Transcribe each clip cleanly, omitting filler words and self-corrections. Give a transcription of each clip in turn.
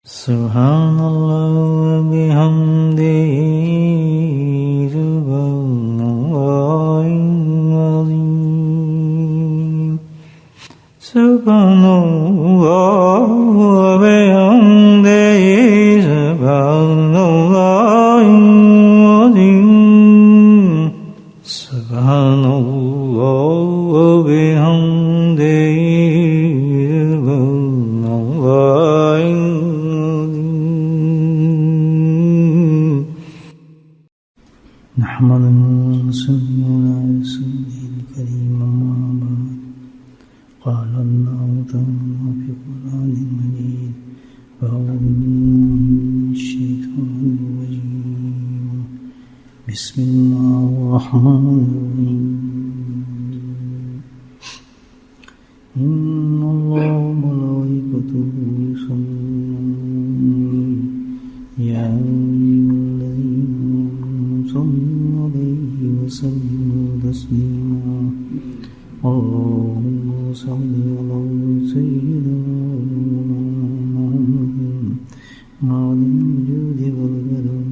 سبحان اللہ وبحمدہ سبحان اللہ العظیم سبحان اللہ وبحمدہ سبحان اللہ العظیم سبحان اللہ وبحمدہ نحمد ونصلي على رسوله الكريم أما بعد قال الله تعالى في القرآن المجيد أعوذ بالله من الشيطان الرجيم بسم الله الرحمن الرحيم إن الله وملائكته يصلون يا صلوا عليه وسلموا تسليما اللهم صل على سيدنا محمد وعلى الجود والكرم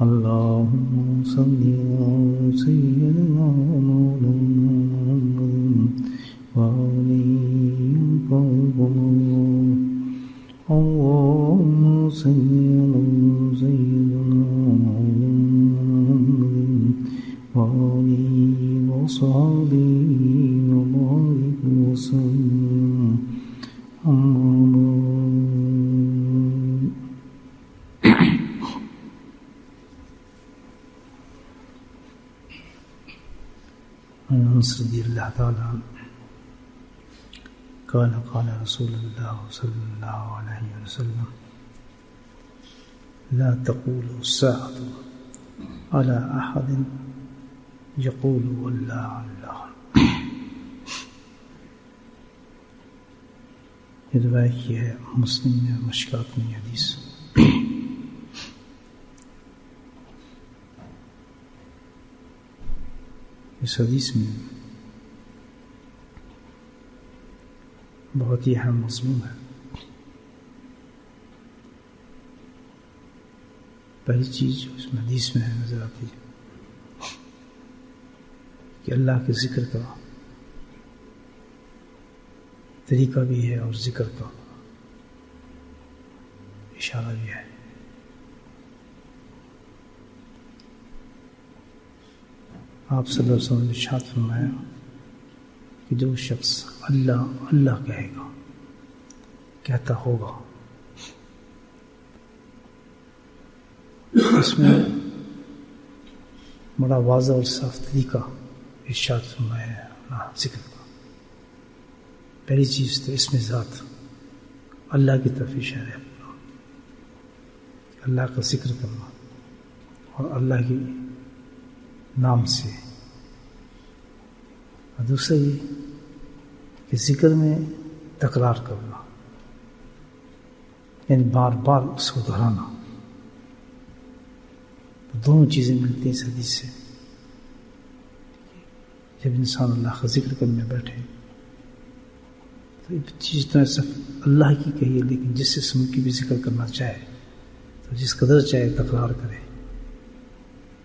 اللهم صل على سيدنا مولانا محمد وعليه القلب اللهم صل على سيدنا وآله وصحبه وبارك وسلم أما بعد عن أنس رضي الله تعالى عنه قال قال رسول الله صلى الله عليه وسلم لا تقول الساعة على أحد يقول والله الله یہ روایت کی ہے مسلم میں مشکات میں حدیث اس حدیث میں بہت ہی اہم مضمون ہے. پہلی چیز جو اس حدیث میں نظر آتی ہے کہ اللہ کے ذکر کا طریقہ بھی ہے اور ذکر کا اشارہ بھی ہے. آپ صلی اللہ علیہ وسلم نے ارشاد فرمایا کہ جو شخص اللہ اللہ کہے گا کہتا ہوگا اس میں بڑا واضح اور صاف طریقہ ارشاد فرمایا ہے ذکر کا. پہلی چیز تو اس میں ذات اللہ کی طرف اشارہ ہے, اللہ کا ذکر کرنا اور اللہ کے نام سے. اور دوسرا یہ کہ ذکر میں تکرار کرنا یعنی بار بار اس کو دہرانا. دونوں چیزیں ملتی ہیں اس حدیث سے. جب انسان اللہ کا ذکر کرنے بیٹھے تو ایک چیز تو ایسا اللہ کی کہیے لیکن جس اسم کی بھی ذکر کرنا چاہے تو جس قدر چاہے تکرار کرے.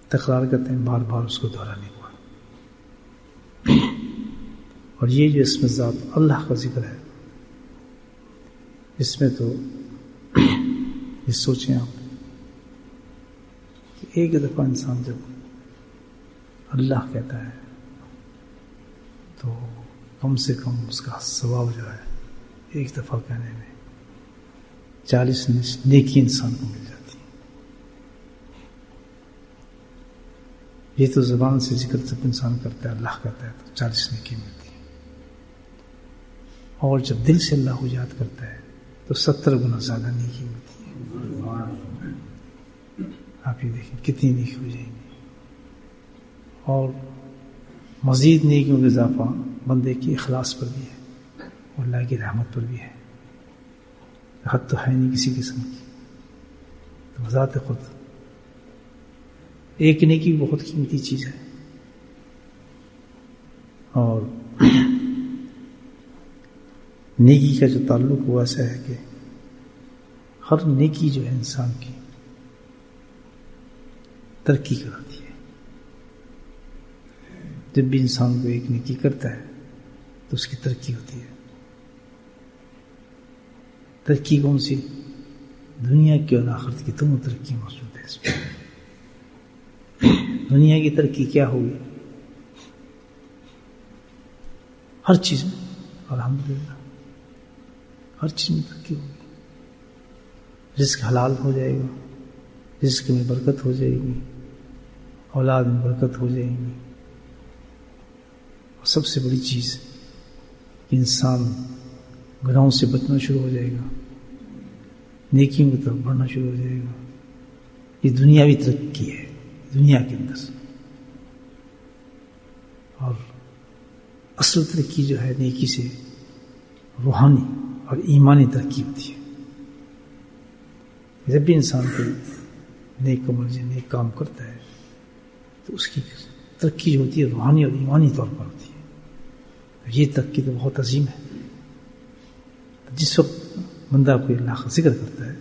تکرار کرتے ہیں بار بار اس کو دہرانے کو. اور یہ جو اس میں ذات اللہ کا ذکر ہے اس میں تو یہ سوچیں آپ کہ ایک دفعہ انسان جب اللہ کہتا ہے تو کم سے کم اس کا ثواب جو ہے ایک دفعہ کہنے میں 40 نیکی انسان کو مل جاتی ہے. یہ تو زبان سے ذکر جب انسان کرتا ہے اللہ کہتا ہے تو 40 نیکی ملتی ہے. اور جب دل سے اللہ کو یاد کرتا ہے تو 70 گنا زیادہ نیکی ملتی ہے. آپ یہ دیکھیں کتنی نیکی ہو جائیں گی. اور مزید نیکیوں کا اضافہ بندے کی اخلاص پر بھی ہے اور اللہ کی رحمت پر بھی ہے. حد تو ہے نہیں کسی قسم کی. تو بذات خود ایک نیکی بہت قیمتی چیز ہے. اور نیکی کا جو تعلق وہ ایسا ہے کہ ہر نیکی جو ہے انسان کی ترقی کراتی ہے. جب بھی انسان کو ایک نیکی کرتا ہے تو اس کی ترقی ہوتی ہے. ترقی کون سی؟ دنیا کی اور آخرت کی دونوں ترقی موجود ہے اس میں. دنیا کی ترقی کیا ہوگی؟ ہر چیز میں الحمدللہ ہر چیز میں ترقی ہوگی. رزق حلال ہو جائے گا، رزق میں برکت ہو جائے گی، اولاد میں برکت ہو جائے گی. اور سب سے بڑی چیز کہ انسان گناہوں سے بچنا شروع ہو جائے گا، نیکیوں کی طرف بڑھنا شروع ہو جائے گا. یہ دنیاوی ترقی ہے دنیا کے اندر. اور اصل ترقی جو ہے نیکی سے روحانی اور ایمانی ترقی ہوتی ہے. جب بھی انسان کو نیک عمل یا نیک کام کرتا ہے تو اس کی ترقی جو ہوتی ہے روحانی اور ایمانی طور پر ہوتی ہے. یہ ترقی تو بہت عظیم ہے. جس وقت بندہ کوئی اللہ کا ذکر کرتا ہے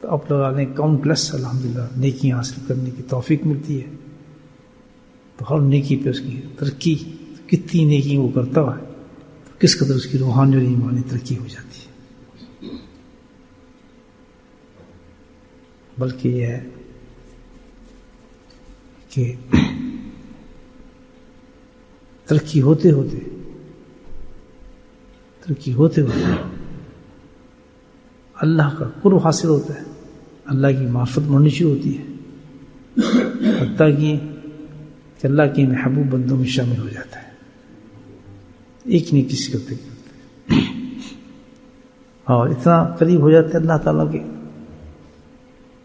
تو اب لوگ نے کاؤنٹلیس الحمدللہ نیکیاں حاصل کرنے کی توفیق ملتی ہے. تو ہر نیکی پہ اس کی ترقی، کتنی نیکی وہ کرتا ہے تو کس قدر اس کی روحانی اور ایمانی ترقی ہو جاتی ہے. بلکہ یہ ہے کہ ترقی ہوتے ہوتے اللہ کا قرب حاصل ہوتا ہے، اللہ کی معرفت بڑھنی شروع ہوتی ہے، حتیٰ کہ اللہ کے محبوب بندوں میں شامل ہو جاتا ہے. ایک نہیں کسی کرتے اور اتنا قریب ہو جاتا ہے اللہ تعالیٰ کے،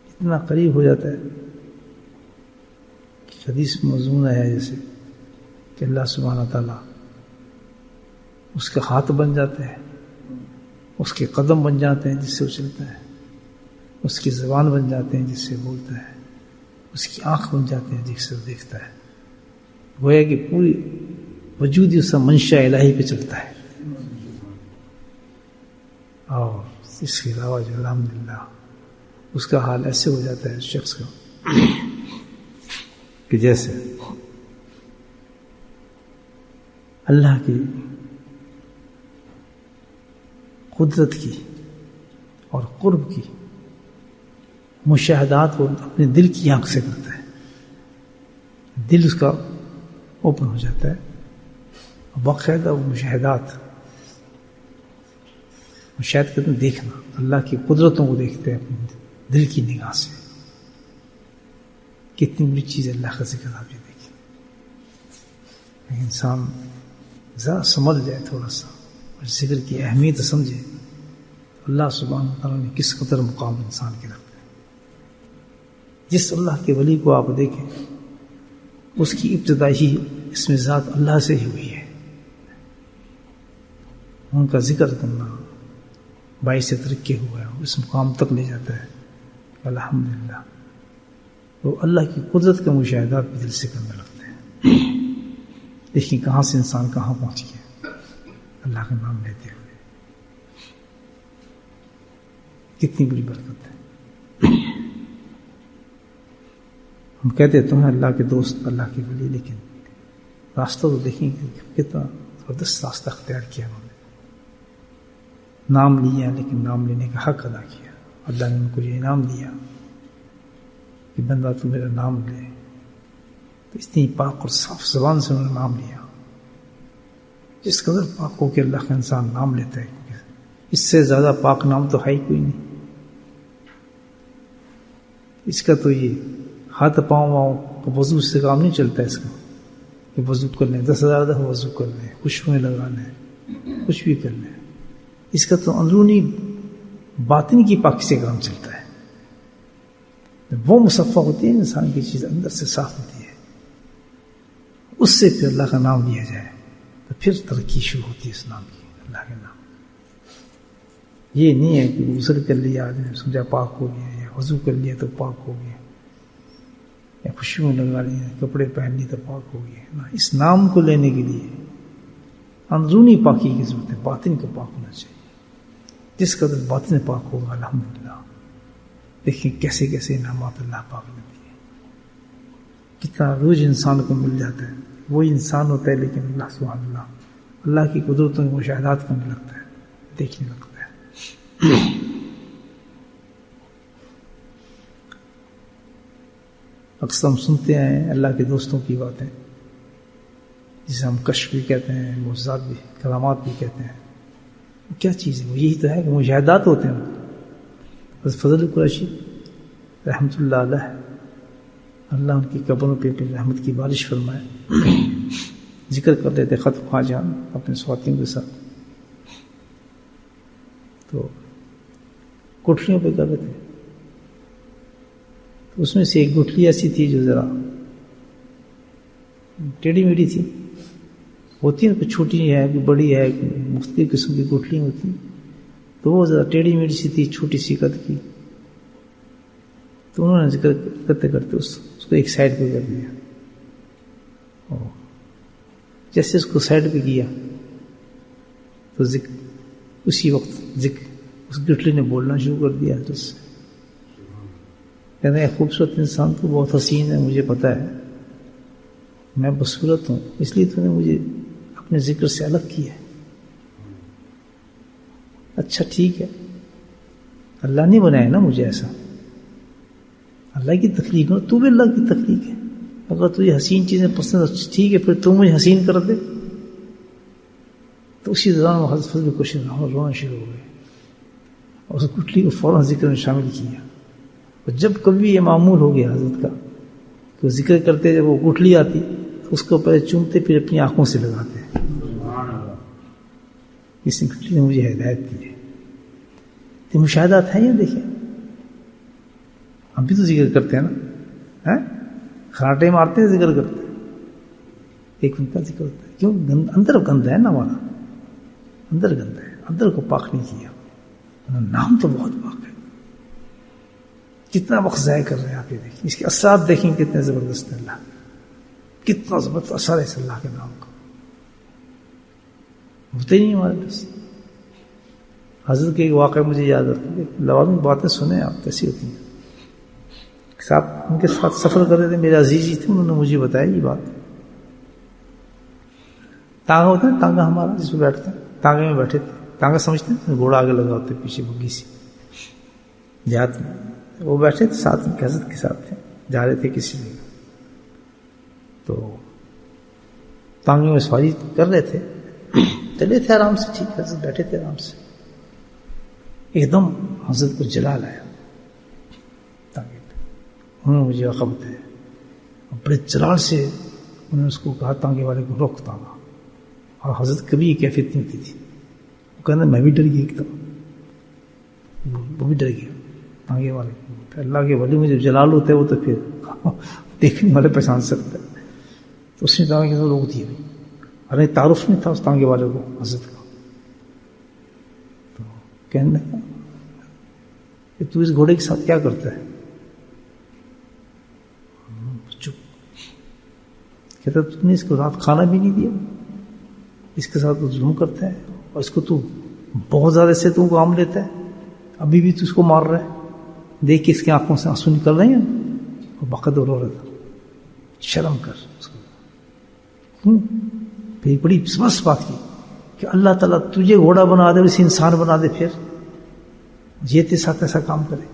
اتنا قریب ہو جاتا ہے کہ حدیث میں مضمون ہے جیسے کہ اللہ سبحانہ تعالیٰ اس کا ہاتھ بن جاتا ہے، اس کے قدم بن جاتے ہیں جس سے وہ چلتا ہے، اس کی زبان بن جاتے ہیں جس سے بولتا ہے، اس کی آنکھ بن جاتے ہیں جس سے وہ دیکھتا ہے. گویا کہ پوری وجود اس کا منشا الہی پہ چلتا ہے. اور اس کے علاوہ جو الحمدللہ اس کا حال ایسے ہو جاتا ہے شخص کا کہ جیسے اللہ کی قدرت کی اور قرب کی مشاہدات وہ اپنے دل کی آنکھ سے کرتا ہے. دل اس کا اوپن ہو جاتا ہے، باقاعدہ وہ مشاہدات، مشاہد کرتے ہیں دیکھنا، اللہ کی قدرتوں کو دیکھتے ہیں اپنے دل کی نگاہ سے. کتنی بڑی چیز ہے اللہ کا ذکر. آپ یہ دیکھیں، انسان ذرا سمجھ جائے تھوڑا سا اور ذکر کی اہمیت سمجھے، اللہ سبحانہ وتعالیٰ نے کس قدر مقام انسان کے رکھتے ہیں. جس اللہ کے ولی کو آپ دیکھیں اس کی ابتدائی اس میں ذات اللہ سے ہی ہوئی ہے. ان کا ذکر کرنا باعث ترقی ہوا ہے، اس مقام تک لے جاتا ہے. الحمدللہ وہ اللہ کی قدرت کے مشاہدات بھی دل سے کرنے لگتے ہیں. دیکھیں کہاں سے انسان کہاں پہنچ گیا اللہ کا نام لیتے ہوئے. کتنی بڑی برکت ہے. ہم کہتے تو ہیں اللہ کے دوست، اللہ کے ولی، لیکن راستہ تو دیکھیں کتنا زبردست راستہ اختیار کیا انہوں نے. نام لیا لیکن نام لینے کا حق ادا کیا. اللہ نے ان کو یہ انعام دیا کہ بندہ تو میرا نام لے، تو اتنی پاک اور صاف زبان سے انہوں نے نام لیا. جس قدر پاک ہو کہ اللہ کا انسان نام لیتا ہے، اس سے زیادہ پاک نام تو ہے ہی کوئی نہیں. اس کا تو یہ ہاتھ پاؤں واؤں کا وضو سے کام نہیں چلتا. اس کا کہ وضو کر لیں، 10,000 دفعہ وضو کر لیں، خوشبوئیں لگا لیں، کچھ بھی کر لیں. اس کا تو اندرونی باطن کی پاکی سے کام چلتا ہے. وہ مصفہ ہوتی ہے انسان کی چیز اندر سے صاف ہوتی ہے، اس سے پھر اللہ کا نام لیا جائے تو پھر ترقی شروع ہوتی ہے اس نام کی. اللہ کے نام یہ نہیں ہے کہ غسل کر لیا آدمی سمجھا پاک ہو گیا، یا وضو کر لیا تو پاک ہو گیا، یا خوشبو لگا لی، کپڑے پہن لیے تو پاک ہو گیا. اس نام کو لینے کے لیے اندرونی پاکی کی ضرورت ہے، باطن کا پاک ہونا چاہیے. جس قدر باطن پاک ہوگا الحمدللہ دیکھیں کیسے کیسے انعامات اللہ پاک نے دیے، کتنا روز انسان کو مل جاتا ہے، وہی انسان ہوتا ہے لیکن اللہ سبحانہ اللہ کی قدرتوں کے مشاہدات کرنے لگتا ہے، دیکھنے لگتا ہے۔ اکثر ہم سنتے ہیں اللہ کے دوستوں کی باتیں، جسے ہم کشف بھی کہتے ہیں، معجزات بھی، کرامات بھی کہتے ہیں۔ کیا چیز ہے وہ؟ یہی تو ہے کہ مشاہدات ہوتے ہیں۔ بس فضل قریشی رحمۃ اللہ علیہ، اللہ ان کی قبروں پہ رحمت کی بارش فرمائے، ذکر کر لیتے ختم خواجہ اپنے سواتیوں کے ساتھ، تو کوٹھلیوں پہ کر رہے تھے، تو اس میں سے ایک گٹھلی ایسی تھی جو ذرا ٹیڑھی میڑھی تھی، ہوتی ہے کوئی چھوٹی ہے کوئی بڑی ہے، مختلف قسم کی گٹھلیاں ہوتی ہیں، تو وہ ذرا ٹیڑھی میڑھی سی تھی، چھوٹی سی قد کی، تو انہوں نے ذکر کرتے کرتے اس کو ایک سائڈ پہ کر دیا، جیسے اس کو سائڈ پہ کیا تو اسی وقت اس گٹھلی نے بولنا شروع کر دیا حضرت سے، کہتے ہیں خوبصورت انسان تو بہت حسین ہے، مجھے پتا ہے، میں بصورت ہوں، اس لیے تو نے مجھے اپنے ذکر سے الگ کیا ہے۔ اچھا ٹھیک ہے، اللہ نے بنایا نا مجھے ایسا، اللہ کی تخلیق ہے، تو بھی اللہ کی تخلیق ہے، اگر تجھے حسین چیزیں پسند ہے ٹھیک ہے، پھر تو مجھے حسین کر دے۔ تو اسی دوران وہ حضرت فضل قریشی رونا شروع ہو گئے، اور اس گٹھلی کو فوراً ذکر میں شامل کیا۔ اور جب کبھی یہ معمول ہو گیا حضرت کا کہ وہ ذکر کرتے جب وہ گٹھلی آتی تو اس کو پہلے چومتے پھر اپنی آنکھوں سے لگاتے، اس گٹھلی نے مجھے ہدایت دی ہے۔ تو مشاہدات ہیں یہ، دیکھیں ہم بھی تو ذکر کرتے ہیں نا، خراٹے مارتے ہیں ذکر کرتے ہیں، ایک ان کا ذکر ہوتا ہے، کیوں اندر گند ہے نا، ہمارا اندر گند ہے، اندر کو پاک نہیں کیا، نام تو بہت پاک ہے، کتنا وقت ضائع کر رہے ہیں آپ، یہ دیکھیں اس کے اثرات دیکھیں کتنے زبردست ہیں، اللہ کتنا زبردست اثر ہے اس اللہ کے نام کا، ہوتے ہی نہیں ہمارے پاس۔ حضرت کے ایک واقعہ مجھے یاد آتا ہے، لوازم باتیں سنیں آپ کیسی ہوتی ہیں، ان کے ساتھ سفر کر رہے تھے، میرے عزیزی تھے، انہوں نے مجھے بتایا یہ بات۔ تانگا ہوتا ہے تانگا ہمارا جس پہ بیٹھتے ہیں، تانگے میں بیٹھے تھے، تانگا سمجھتے ہیں گھوڑا آگے لگا ہوتے پیچھے بگی سی دیہات میں، وہ بیٹھے تھے ساتھ میں حضرت کے ساتھ تھے، جا رہے تھے کسی جگہ، تو تانگے میں سواری کر رہے تھے، چلے تھے آرام سے، ٹھیک حضرت بیٹھے تھے آرام سے، ایک دم حضرت کو جلال آیا تانگے پہ، انہوں نے مجھے خبر بتایا، بڑے جلال سے انہوں نے اس کو کہا تانگے والے کو روک تانگا، اور حضرت کبھی یہ کیفیت نہیں ہوتی تھی، وہ کہنا میں بھی ڈر گیا ایک دم، وہ بھی ڈر گیا تانگے والے، پھر اللہ کے ولی میں جب جلال ہوتا ہے وہ تو پھر دیکھنے والے پہچان سکتا ہے، تو اس نے تانگے کو روک دیا، ارے تعارف نہیں تھا اس تانگے والے کو حضرت کا، تو کہنے لگا کہ تو اس گھوڑے کے ساتھ کیا کرتا ہے؟ چپ، کہتا تو نے اس کو رات کھانا بھی نہیں دیا، اس کے ساتھ تو ظلم کرتا ہے، اور اس کو تو بہت زیادہ سے تو کام لیتا ہے، ابھی بھی تو اس کو مار رہا ہے، دیکھ کے اس کی آنکھوں سے آنسو نکل رہے ہیں، وہ بقدر رو رہا تھا، شرم کر اس کو، پھر بڑی زبردست بات کی کہ اللہ تعالیٰ تجھے گھوڑا بنا دے اور اسے انسان بنا دے، پھر یہ تیرے ساتھ ایسا کام کرے،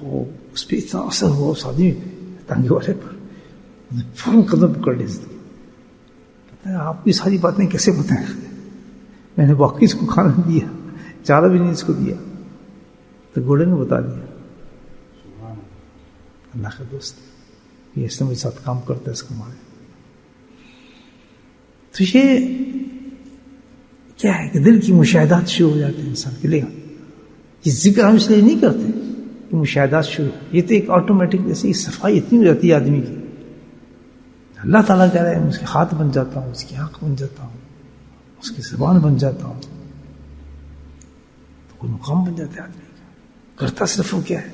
وہ اس پہ اتنا اثر ہوا اس آدمی پہ، تانگے والے پر، فوراً قدم پکڑ لی، آپ کی ساری باتیں کیسے بتائیں، میں نے واقعی اس کو کھانا نہیں دیا، چارہ بھی نہیں اس کو دیا، تو گھوڑے نے بتا دیا اللہ کا دوست یہ اس نے میرے ساتھ کام کرتا ہے، اس کو مارے۔ تو یہ کیا ہے کہ دل کی مشاہدات شروع ہو جاتے ہیں انسان کے لیے، یہ ذکر ہم اس لیے نہیں کرتے کہ مشاہدات شروع، یہ تو ایک آٹومیٹک جیسے صفائی اتنی ہو جاتی ہے آدمی کی، اللہ تعالیٰ کہہ رہے ہیں اس کے ہاتھ بن جاتا ہوں، اس کی آنکھ بن جاتا ہوں، اس کی زبان بن جاتا ہوں، تو کوئی مقام بن جاتا ہے آدمی کا، کرتا صرف وہ کیا ہے،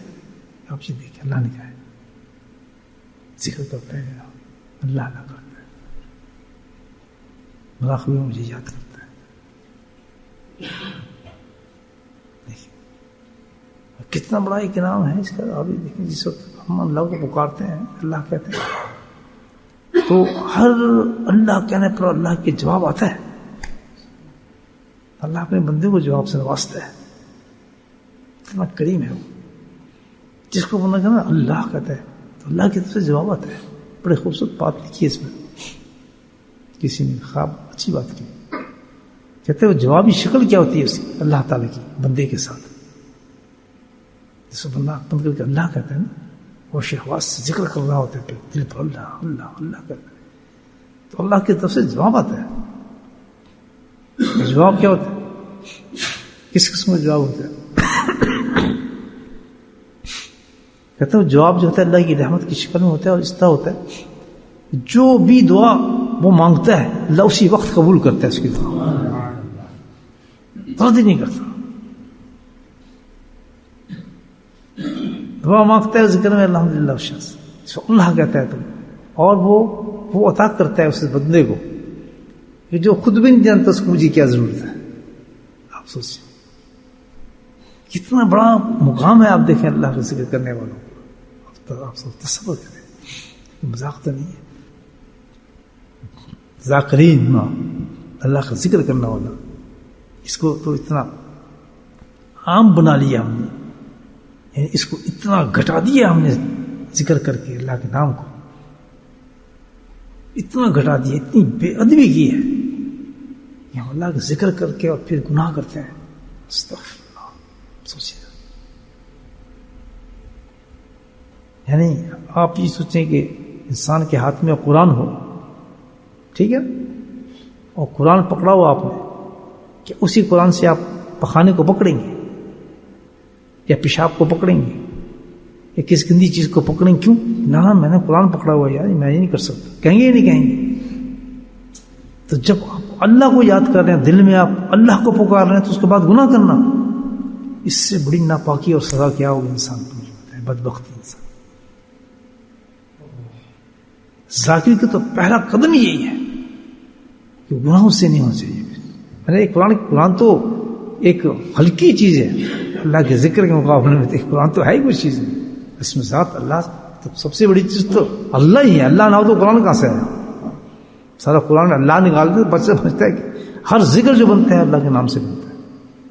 آپ یہ دیکھیں اللہ نے کہا ہے، ذکر کرتا ہے اللہ اللہ کرتا ہے، مراقبے میں مجھے یاد کرتا ہے، کتنا بڑا ایک انعام ہے اس کا. ابھی دیکھیں جس وقت ہم اللہ کو پکارتے ہیں اللہ کہتے ہیں تو ہر اللہ کہنے پر اللہ کے جواب آتا ہے. اللہ اپنے بندے کو جواب سے نوازتا ہے. اتنا کریم ہے وہ. جس کو بندہ کہنا اللہ کہتا ہے تو اللہ کی طرف سے جواب آتا ہے. بڑے خوبصورت بات لکھی ہے اس میں, کسی نے خواب اچھی بات کی. کہتے ہیں وہ جوابی شکل کیا ہوتی ہے اس کی اللہ تعالیٰ کی بندے کے ساتھ. جس کو بندہ بند کر کے اللہ کہتا ہے نا, وہ شہواز سے ذکر کر رہا ہوتا ہے دل پر اللہ اللہ اللہ کہتا ہے تو اللہ کی طرف سے جواب آتا ہے. جواب کیا ہوتا ہے؟ کس قسم کا جواب ہوتا ہے؟ کہتا ہے وہ جواب جو ہوتا ہے اللہ کی رحمت کی شکل میں ہوتا ہے, اور اس طرح ہوتا ہے جو بھی دعا وہ مانگتا ہے اللہ اسی وقت قبول کرتا ہے اس کی دعا, تردید نہیں کرتا. دعا مانگتا ہے ذکر میں الحمدللہ شخص اللہ کہتا ہے تو, اور وہ عطا کرتا ہے اس بندے کو کہ جو خود بھی نہیں جانتا اس کو مجھے کیا ضرورت ہے. آپ سوچیں کتنا بڑا مقام ہے. آپ دیکھیں اللہ کا ذکر کرنے والوں کو, آپ سب تصور کریں, مذاق تو نہیں ہے. ذاکرین اللہ کا ذکر کرنے والا, اس کو تو اتنا عام بنا لیا ہم نے, یعنی اس کو اتنا گھٹا دیا ہم نے ذکر کر کے اللہ کے نام کو, اتنا گھٹا دیا, اتنی بے ادبی کی ہے کہ ہم اللہ کا ذکر کر کے اور پھر گناہ کرتے ہیں. استغفر اللہ. سوچیے, یعنی آپ یہ سوچیں کہ انسان کے ہاتھ میں قرآن ہو, ٹھیک ہے, اور قرآن پکڑا ہو آپ نے, کہ اسی قرآن سے آپ پخانے کو پکڑیں گے یا پیشاب کو پکڑیں گے یا کس گندی چیز کو پکڑیں گے؟ کیوں نہ میں نے قرآن پکڑا ہوا ہے یار, میں یہ نہیں کر سکتا. کہیں گے یا نہیں کہیں گے؟ تو جب آپ اللہ کو یاد کر رہے ہیں, دل میں آپ اللہ کو پکار رہے ہیں, تو اس کے بعد گناہ کرنا, اس سے بڑی ناپاکی اور سزا کیا ہوگی انسان کو؟ بدبختی انسان. ذاکر کا تو پہلا قدم یہی ہے کہ گناہوں سے نہیں ہونا چاہیے. قرآن تو ایک ہلکی چیز ہے اللہ کے ذکر کے مقابلے میں. قرآن تو ہے ہی کچھ چیز نہیں, اس میں ذات اللہ تو سب سے بڑی چیز تو اللہ ہی ہے. اللہ نہ ہو تو قرآن کہاں سے ہے؟ سارا قرآن اللہ نکال دے بچہ بچتا ہے کہ ہر ذکر جو بنتا ہے اللہ کے نام سے بنتا ہے.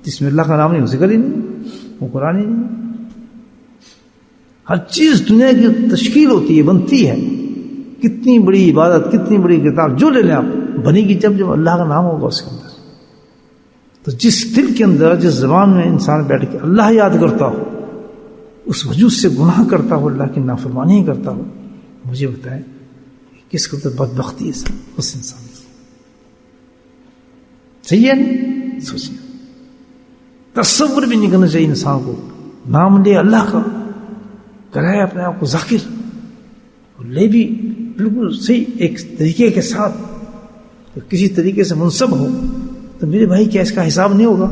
جس میں اللہ کا نام نہیں وہ ذکر ہی نہیں, وہ قرآن ہی نہیں. ہر چیز دنیا کی تشکیل ہوتی ہے, بنتی ہے. کتنی بڑی عبادت, کتنی بڑی کتاب جو لے لیں آپ, بنے گی جب اللہ کا نام ہوگا اس کے اندر. تو جس دل کے اندر, جس زبان میں انسان بیٹھ کے اللہ یاد کرتا ہو, اس وجود سے گناہ کرتا ہو, اللہ کی نافرمانی کرتا ہو, مجھے بتائیں کس قدر بدبختی ہے اس انسان کی. صحیح ہے نہیں؟ سوچیں, تصور بھی نہیں کرنا چاہیے انسان کو. نام لے اللہ کا, کرائے اپنے آپ کو ذاکر, اور لے بھی بالکل صحیح ایک طریقے کے ساتھ, کسی طریقے سے منسب ہو, تو میرے بھائی کیا اس کا حساب نہیں ہوگا؟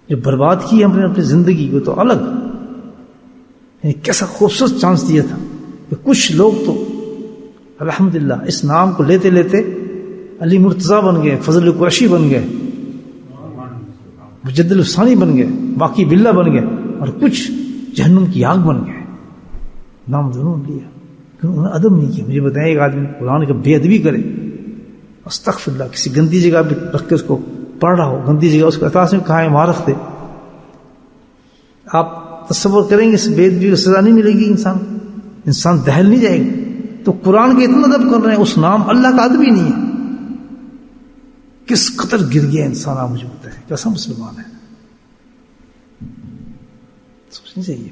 جو برباد کی ہم نے اپنی زندگی کو تو الگ, یعنی کیسا خوبصورت چانس دیا تھا کہ کچھ لوگ تو الحمدللہ اس نام کو لیتے لیتے علی مرتضیٰ بن گئے, فضل قریشی بن گئے, مجدد الثانی بن گئے, باقی باللہ بن گئے, اور کچھ جہنم کی آگ بن گئے. نام دونوں لیا, انہوں نے ادب نہیں کیا. مجھے بتائیں ایک آدمی قرآن کا بے ادبی کرے, استغفر اللہ, کسی گندی جگہ پہ رکھ کے اس کو پڑھ رہا ہو, گندی جگہ اس کو احساس میں کہاں ہے وہاں رکھ دے, آپ تصور کریں گے اس بے ادبی کو سزا نہیں ملے گی؟ انسان دہل نہیں جائے گا. تو قرآن کے اتنا ادب کر رہے ہیں, اس نام اللہ کا ادب ہی نہیں ہے. کس قدر گر گیا انسان, آپ مجھے بتائیں کیسا مسلمان ہے؟ سوچنی چاہیے.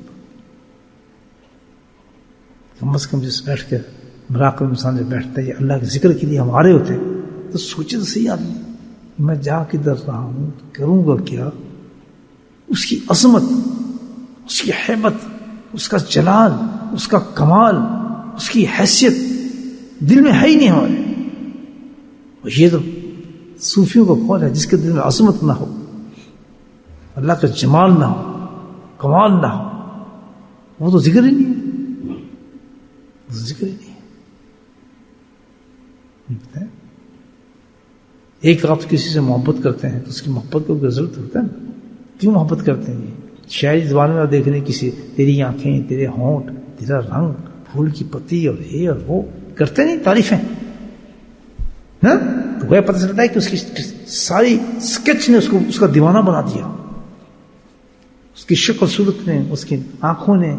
کم از کم جس بیٹھ کے مراقب انسان جب بیٹھتا ہے اللہ کے ذکر کے لیے ہم آ رہے ہوتے ہیں, تو سوچے تو صحیح آدمی, میں جا کدھر رہا ہوں, کروں گا کیا. اس کی عظمت, اس کی ہیبت, اس کا جلال, اس کا کمال, اس کی حیثیت دل میں ہے ہی نہیں ہمارے. اور یہ تو صوفیوں کا قول ہے, جس کے دل میں عظمت نہ ہو, اللہ کا جمال نہ ہو, کمال نہ ہو, وہ تو ذکر ہی نہیں ہے. ذکر ہی نہیں ہے. ایک آپ کسی سے محبت کرتے ہیں تو اس کی محبت کو رزلٹ ہوتا ہے نا. کیوں محبت کرتے ہیں؟ شاعری زبان میں آپ دیکھ رہے ہیں کسی تیری آنکھیں، تیرے ہونٹ، تیرا رنگ، پھول کی پتی اور یہ اور وہ کرتے نہیں تعریفیں، ہاں؟ تو وہ پتہ چلتا ہے کہ اس کی ساری اسکیچ نے اس کا دیوانہ بنا دیا. اس کی شکل صورت نے، اس کی آنکھوں نے،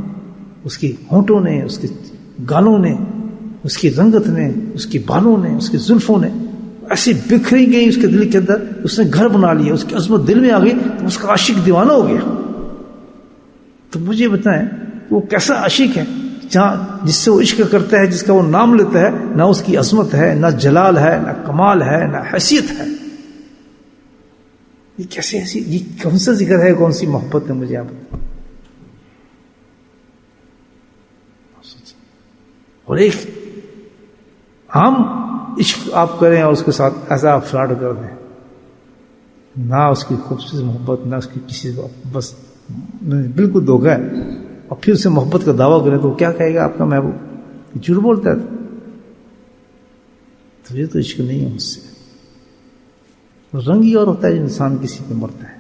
اس کی ہونٹوں نے، اس کے گالوں نے، اس کی رنگت نے، اس کی بالوں نے، اس کی زلفوں نے ایسی بکھری گئی اس کے دل کے اندر، اس نے گھر بنا لیا، اس کی عظمت دل میں آ گئی تو اس کا عاشق دیوانہ ہو گیا. تو مجھے بتائیں وہ کیسا عاشق ہے جہاں جس سے وہ عشق کرتا ہے، جس کا وہ نام لیتا ہے، نہ اس کی عظمت ہے، نہ جلال ہے، نہ کمال ہے، نہ حیثیت ہے. یہ کیسے ایسی، یہ کون سا ذکر ہے، کون سی محبت ہے؟ مجھے آپ بتائیں. اور ایک عام عشق آپ کریں اور اس کے ساتھ ایسا فراڈ کر دیں، نہ اس کی خوبصورت محبت، نہ اس کی کسی، بس بالکل دھوکہ ہے، اور پھر اسے محبت کا دعویٰ کریں تو کیا کہے گا آپ کا محبوب؟ جھوٹ بولتا ہے. تو یہ تو عشق نہیں ہے. مجھ سے رنگ ہی اور ہوتا ہے جو انسان کسی پہ مرتا ہے.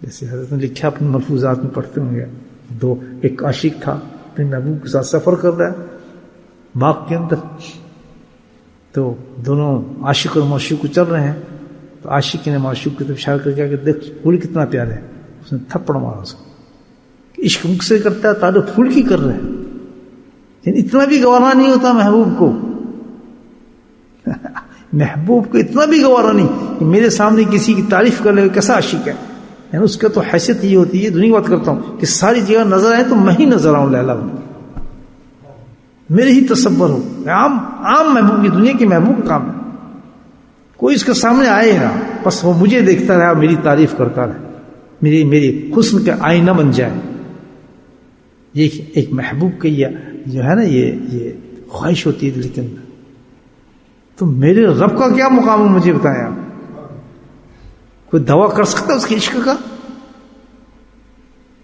جیسے حضرت نے لکھا اپنے ملفوظات میں پڑھتے ہوں گے، ایک عاشق تھا اپنے محبوب کے ساتھ سفر کر رہا ہے باغ کے اندر، تو دونوں عاشق اور معشوق چل رہے ہیں. تو عاشق نے معشوق کی طرف اشارہ کر کے کہ دیکھ پھول کتنا پیارا ہے. اس نے تھپڑ مارا اس کو. عشق مجھ سے کرتا ہے، تعلق پھول کی کر رہے ہیں. یعنی اتنا بھی گوارا نہیں ہوتا محبوب کو محبوب کو اتنا بھی گوارا نہیں کہ میرے سامنے کسی کی تعریف کر لے. کیسا عاشق ہے؟ یعنی اس کا تو حیثیت یہ ہوتی ہے، دنیا کی بات کرتا ہوں، کہ ساری جگہ نظر آئے تو میں ہی نظر آؤں، لیلا بن میرے ہی تصور ہو. عام محبوب کی، دنیا کے محبوب کا کام ہے کوئی اس کے سامنے آئے نا، بس وہ مجھے دیکھتا رہا، میری تعریف کرتا رہا، میری حسن کا آئینہ بن جائے. یہ ایک محبوب کی جو ہے نا یہ خواہش ہوتی ہے دل کے اندر. تو میرے رب کا کیا مقام ہے مجھے بتائیں آپ؟ کوئی دعویٰ کر سکتا ہے اس کے عشق کا؟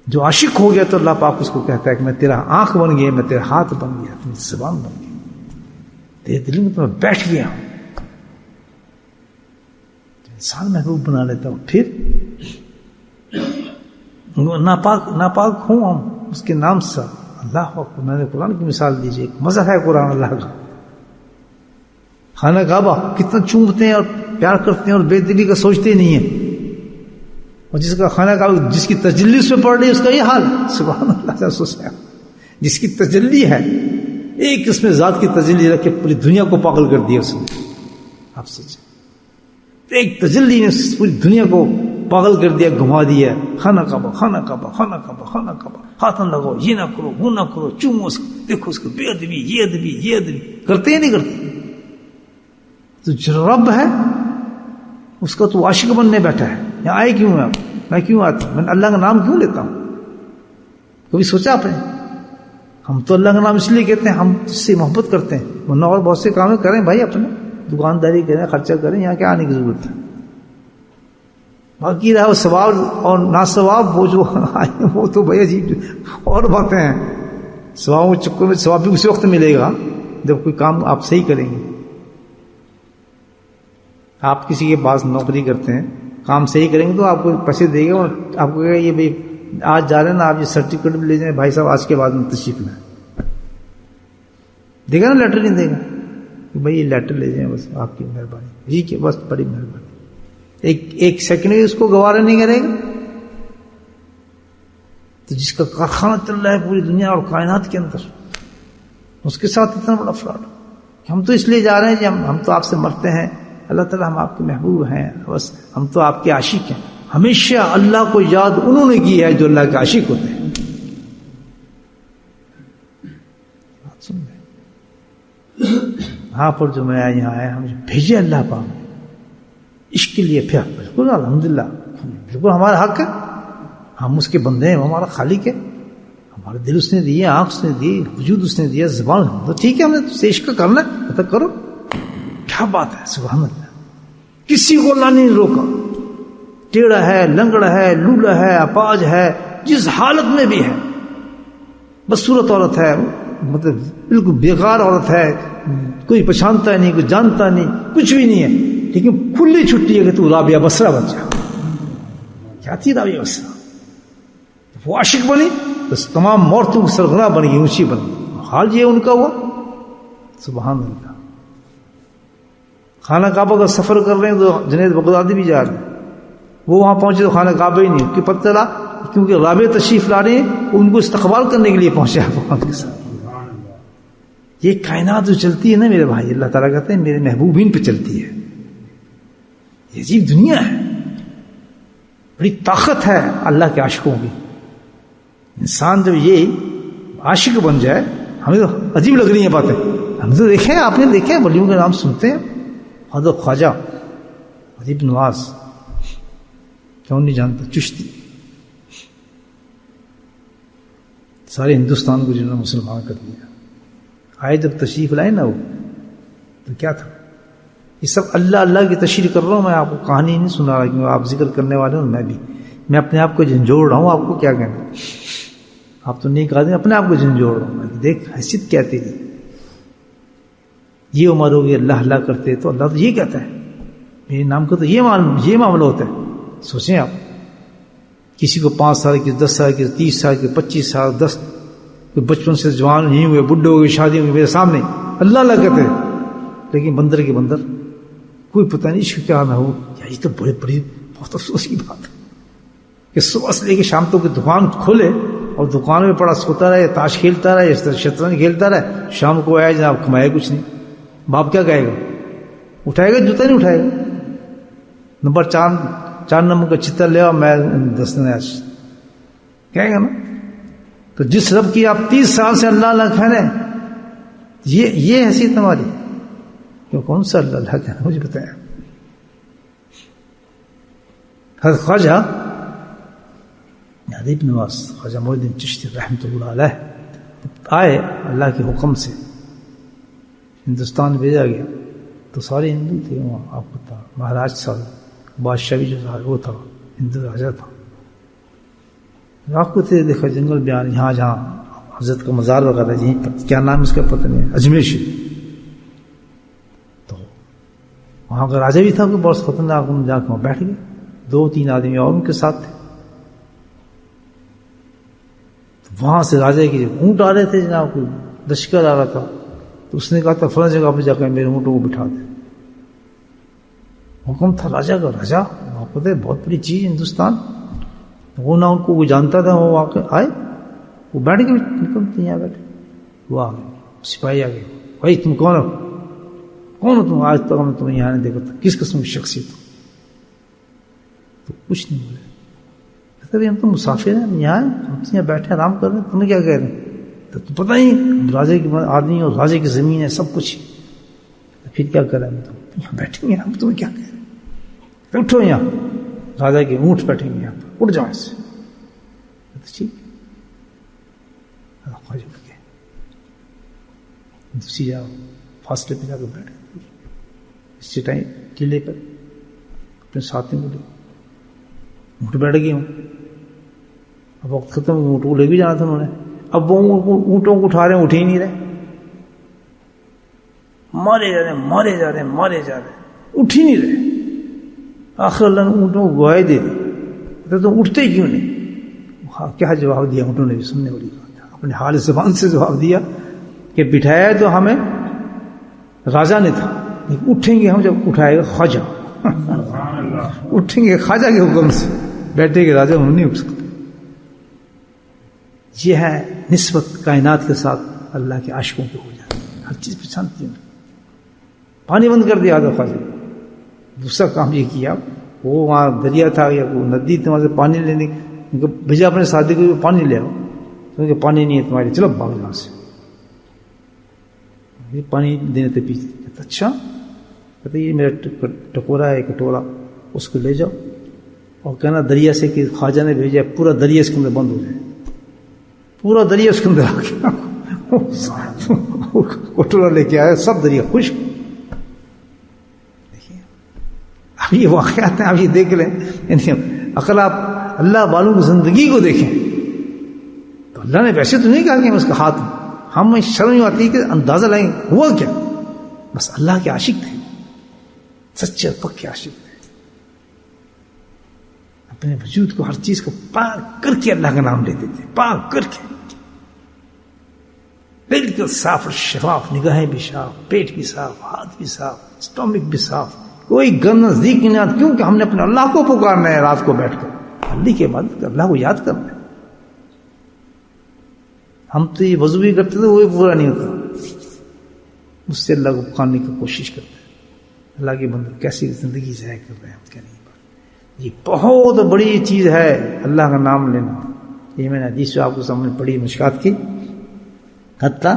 جو عاشق ہو گیا تو اللہ پاک اس کو کہتا ہے کہ میں تیرا آنکھ بن گیا، میں تیرا ہاتھ بن گیا، تیری زبان بن گیا، تیرے دل میں تو میں بیٹھ گیا ہوں. انسان محبوب بنا لیتا ہوں. پھر ناپاک ہوں ہم اس کے نام سے. اللہ اکبر. میں نے قرآن کی مثال دیجیے، ایک مزہ ہے قرآن اللہ کا. خانہ کعبہ کتنا چومتے ہیں اور پیار کرتے ہیں اور بے دلی کا سوچتے نہیں ہیں، اور جس کا خانہ کعبہ جس کی تجلی اس پہ پڑ رہی ہے اس کا یہ حال. سبحان اللہ. جس کی تجلی ہے، ایک اس میں ذات کی تجلی رکھ کے پوری دنیا کو پاگل کر دیا اس نے. آپ سوچیں، ایک تجلی نے پوری دنیا کو پاگل کر دیا، گھما دیا. خانہ کعبہ، خانہ کعبہ، خانہ کعبہ، خانہ کعبہ، ہاتھ نہ لگاؤ، یہ نہ کرو، وہ نہ کرو، چومو اس کو، دیکھو اس کو، بے ادبی، یہ ادبی، یہ ادبی کرتے ہی نہیں کرتے. تو جو رب ہے اس کا تو عاشق بننے بیٹھا ہے. یہاں آئے کیوں ہے؟ میں کیوں آتا ہوں؟ میں اللہ کا نام کیوں لیتا ہوں؟ کبھی سوچا آپ نے؟ ہم تو اللہ کا نام اس لیے کہتے ہیں ہم اس سے محبت کرتے ہیں، ورنہ اور بہت سے کام کریں بھائی، اپنے دکانداری کریں، خرچہ کریں، یہاں کیا آنے کی ضرورت ہے؟ باقی رہا ثواب اور ناثواب، وہ جو آئے وہ تو بھائی عجیب اور باتیں ہیں. ثواب کے چکر میں ثواب بھی اسی وقت ملے گا جب کوئی کام آپ صحیح کریں گے. آپ کسی کے پاس نوکری کرتے ہیں، کام صحیح کریں گے تو آپ کو پیسے دے گا، اور آپ کو کہے گا یہ بھائی آج جا رہے ہیں نا، آپ یہ سرٹیفکیٹ بھی لے جائیں بھائی صاحب، آج کے بعد میں تشریف لائیں. دے گا نا؟ لیٹر نہیں دے گا کہ بھائی یہ لیٹر لے جائیں، بس آپ کی مہربانی جی، کہ بس بڑی مہربانی. ایک سیکنڈ بھی اس کو گوارا نہیں کرے گا. تو جس کا کارخانہ چل رہا ہے پوری دنیا اور کائنات کے اندر، اس کے ساتھ اتنا بڑا فراڈ. ہم تو اس لیے جا رہے ہیں کہ ہم تو آپ سے مرتے ہیں، اللہ تعالیٰ ہم آپ کے محبوب ہیں، بس ہم تو آپ کے عاشق ہیں. ہمیشہ اللہ کو یاد انہوں نے کی ہے جو اللہ کے عاشق ہوتے ہیں. یہاں پر جو میں یہاں آیا، ہمیں بھیجے اللہ پاک عشق کے لیے. پھر بالکل الحمدللہ، بالکل ہمارا حق ہے، ہم اس کے بندے ہیں، وہ ہمارا خالق ہے. ہمارے دل اس نے دیے، آنکھ اس نے دی، وجود اس نے دیا، زبان تو ٹھیک ہے، ہم نے تو عشق کرنا ہے تو کرو. کیا بات ہے، سبحان اللہ. کسی کو اللہ نے نہیں روکا. ٹیڑھا ہے، لنگڑا ہے، لولا ہے، اپاج ہے، جس حالت میں بھی ہے، بدصورت عورت ہے، مطلب بالکل بیکار عورت ہے، کوئی پہچانتا نہیں، کوئی جانتا نہیں، کچھ بھی نہیں ہے، لیکن کھلی چھٹی ہے کہ تو رابعہ بصرہ بن جا. کیا تھی رابعہ اس وہ عاشق بنی تو تمام عورتوں کی سرغنا بن گئی، اونچی بن گئی. حال یہ ان کا ہوا. سبحان اللہ. خانہ کعبہ کا سفر کر رہے ہیں تو جنید بغدادی بھی جا رہے ہیں، وہ وہاں پہنچے تو خانہ کعبہ ہی نہیں، کہ پتہ چلا کیونکہ رابعہ تشریف لا رہے ہیں، ان کو استقبال کرنے کے لیے پہنچے آپ کے ساتھ. یہ کائنات جو چلتی ہے نا میرے بھائی، اللہ تعالیٰ کہتے ہیں میرے محبوبین پہ چلتی ہے. یہ عجیب دنیا ہے، بڑی طاقت ہے اللہ کے عاشقوں کی. انسان جب یہ عاشق بن جائے، ہمیں تو عجیب لگ رہی ہیں باتیں. ہم تو دیکھیں، آپ نے دیکھے ولیوں کے نام سنتے ہیں، حضرت خواجہ غریب نواز، کیوں نہیں جانتا، چشتی، سارے ہندوستان کو جنہوں نے مسلمان کر دیا. آئے جب تشریف لائے نا وہ، تو کیا تھا یہ سب اللہ اللہ کی تشریح کر رہا ہوں میں، آپ کو کہانی نہیں سنا رہا کیونکہ آپ ذکر کرنے والے ہوں. میں اپنے آپ کو جھنجھوڑ رہا ہوں. آپ کو کیا کہنا، آپ تو نہیں کہا دیں، اپنے آپ کو جھنجھوڑ رہا ہوں میں. دیکھ حیثیت کیا تیری، یہ عمر ہوگی اللہ اللہ کرتے تو اللہ تو یہ کہتا ہے میرے نام کا، تو یہ معاملہ ہوتا ہے. سوچیں آپ، کسی کو 5 سال کی، 10 سال کی، 30 سال کی، 25 سال، 10 کوئی بچپن سے جوان نہیں ہوئے، بڈھے ہوئے، شادی ہوئی، میرے سامنے اللہ اللہ کہتے ہیں. لیکن بندر کے بندر کوئی پتہ نہیں اس کو کیا نہ ہو. یہ تو بڑی بہت افسوس کی بات ہے کہ صبح سے لے کے شام تک دکان کھولے اور دکان میں پڑا سوتا رہے، تاش کھیلتا رہے، شطرنج کھیلتا رہے، شام کو آیا جناب کمائے کچھ نہیں. باپ کیا کہے گا، اٹھائے گا جوتا نہیں اٹھائے گا. نمبر 4 نمبر کا چتر لے آؤ، میں 10 دن کہے گا نا. تو جس رب کی آپ 30 سال سے اللہ اللہ کہہ رہے ہیں، یہ حیثیت ہماری کیوں؟ کون سا اللہ اللہ کہنا مجھے بتایا. حضرت خواجہ غریب نواز، خواجہ معین الدین چشتی رحمۃ اللہ علیہ آئے اللہ کے حکم سے، ہندوستان بھیجا گیا تو سارے ہندو تھے وہاں. آپ کو پتا مہاراج صاحب بادشاہ بھی جو تھا وہ تھا ہندو راجا تھا. آپ کو تھے دیکھا جنگل بیان، یہاں جہاں حضرت کا مزار وغیرہ یہیں پر، کیا نام اس کا پتہ نہیں، اجمیر شریف. تو وہاں کا راجا بھی تھا کوئی بہت خطرناک، ان جا کے وہاں بیٹھ گئے. 2-3 آدمی اور ان کے ساتھ تھے. تو وہاں سے راجا کے اونٹ آ رہے تھے جناب، کوئی لشکر آ رہا تھا. تو اس نے کہا تھا فلاں جگہ پہ جا کر میرے اونٹوں کو بٹھا دے. حکم تھا راجا کا. راجا آپ کو بہت بڑی چیز ہندوستان، وہ نہ ان کو وہ جانتا تھا. وہ واقع آئے، وہ بیٹھ کے نکلتے یہاں بیٹھے. وہ آ گئے، سپاہی آ گئے. بھائی تم کون ہو تم؟ آج تک ہم نے تمہیں یہاں نہیں دیکھا تھا، کس قسم کی شخصیت ہو؟ تو کچھ نہیں بولے. ہم تو مسافر ہیں، یہاں ہم تو یہاں بیٹھے آرام کر رہے ہیں، تمہیں کیا کہہ رہے ہیں؟ تو پتہ نہیں راجے کی آدمی اور راجے کی زمین ہے، سب کچھ. پھر کیا کریں، ہم تو یہاں بیٹھیں گے، ہم تمہیں کیا کہہ رہے ہیں؟ اٹھو یہاں، راجا کے اونٹ بیٹھیں گے یہاں پر، اٹھ جاؤ سے. ٹھیک خواجہ اٹھ گئے، دوسری جگہ فاصلے پہ جا کے بیٹھ گئے اس چٹائی ٹیلے پر، اپنے ساتھیوں کو لے اونٹ بیٹھ گئے ہوں. اب وقت ختم، اونٹ کو لے بھی جانا تھا انہوں نے. اب وہ اونٹوں کو اٹھا رہے ہیں، اٹھ ہی نہیں رہے، مارے جا رہے ہیں، اٹھ ہی نہیں رہے. آخر اللہ نے اونٹوں کو گواہی دے دی. تم اٹھتے کیوں نہیں؟ کیا جواب دیا اونٹوں نے بھی؟ سننے والی بات ہے. اپنے حال زبان سے جواب دیا کہ بٹھایا تو ہمیں راجا نے تھا، لیکن اٹھیں گے ہم جب اٹھائے گا خواجہ. اٹھیں گے خواجہ کے حکم سے، بیٹھے گے راجا ہم نہیں اٹھ سکتے. یہ ہے نسبت کائنات کے ساتھ اللہ کے عاشقوں کے ہو جاتی ہے. ہر چیز پہ شانتی ہے. پانی بند کر دیا تھا خواجہ. دوسرا کام یہ کیا، وہ وہاں دریا تھا یا وہ ندی تھی، وہاں سے پانی لینے بھیجا اپنے ساتھی کو، پانی لے آؤ. کہ پانی نہیں ہے تمہارے، چلو بھاگ یہاں سے. یہ پانی دینے تھے پیچھے. اچھا، کہتے یہ میرا ٹکورا ہے، کٹورا، اس کو لے جاؤ اور کہنا دریا سے کہ خواجہ نے بھیجا، پورا دریا اس کے اندر بند ہو جائے. پورا دریا اس کے اندر آ گیا، کٹورا لے کے آیا، سب دریا خشک. اب یہ واقعات ہیں، آپ یہ دیکھ لیں. اگر آپ اللہ والوں کی زندگی کو دیکھیں تو اللہ نے ویسے تو نہیں کہا کہ ہم اس کا ہاتھ، ہم شرم ہی آتی ہے کہ اندازہ لائیں ہوا کیا. بس اللہ کے عاشق تھے، سچے اور پکے عاشق تھے. اب اپنے وجود کو ہر چیز کو پاک کر کے اللہ کا نام لیتے تھے, پاک کر کے, بالکل صاف اور شفاف, نگاہیں بھی صاف, پیٹ بھی صاف, ہاتھ بھی صاف, اسٹومک بھی صاف, کوئی گند نزدیک نہیں آتی. کیونکہ ہم نے اپنے اللہ کو پکارنا ہے رات کو بیٹھ کر, اللہ کی عبادت کر, اللہ کو یاد کرنا ہے. ہم تو یہ وضو بھی کرتے تھے, وہ بھی پورا نہیں ہوتا, اس سے اللہ کو پکارنے کی کوشش کرتے ہیں. اللہ کے بندے کیسی زندگی ضائع کر رہے ہیں ہم, کیا نہیں. یہ بہت بڑی چیز ہے اللہ کا نام لینا. یہ میں نے حدیث آپ کو سامنے پڑھی مشکات کی, حتیٰ